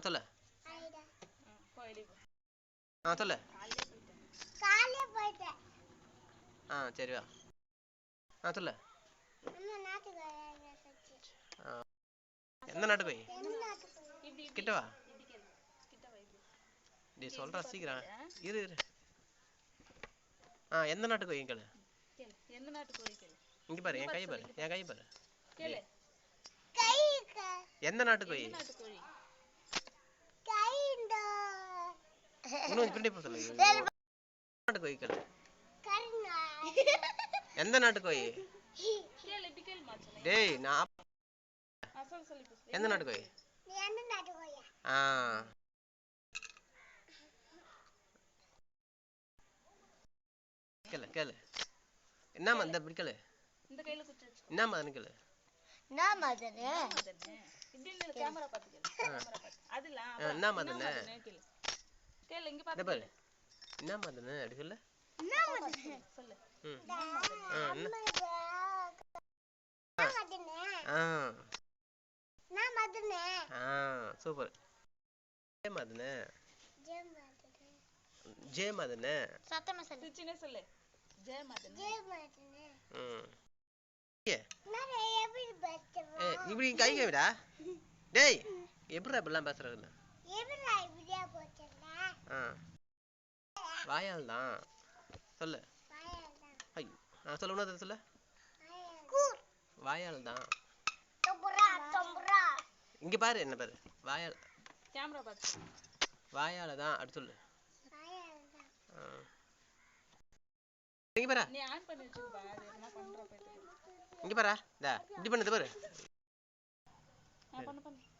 சொல்லு. சொல்லு. சரி வா. சொல்லு. எந்த நாட்டு கோழி? கிட்ட வா. நீ சொல்ற சீக்கிரம் இரு. எந்த நாட்டு கோழி கேளு. இங்க பாரு, என் கை பாரு, என் கை பாரு. எந்த நாட்டு கோழி? இன்னும் பின்னாடி போ சொல்லு. நாட்டு கோழி கேளு. எந்த நாட்டு கோழி? டேய் நான் எந்த நாட்டு கோழி? கேளு கேளு. என்ன மதன் பிடிக்கல? என்ன மதன் கேளு. என்ன மதன்? என்ன மதன்? என்ன மதன் அப்படி சொல்லு. சூப்பர். ஜே மதன். ஜே மதன். சத்தமா சொல்லு. ஜே மதன். இப்படி கை கைவிடா. டேய் எப்படிடா இப்படிலாம் பேசுறது? வாயால் தான் சொல்லு. ஐயோ சொல்லு. உணவு சொல்லு. வாயால் தான். இங்க பாரு, என்ன பாரு. வாயால். கேமரா பாத்து. வாயால தான் அப்படி சொல்லு. இங்க பாரு. நீ ஆன் பண்ணி வச்சுப்பா. அது என்ன பண்ற போயிட்டு. இங்க பாரு. டா இப்படி பண்ணது பாரு. பண்ணு.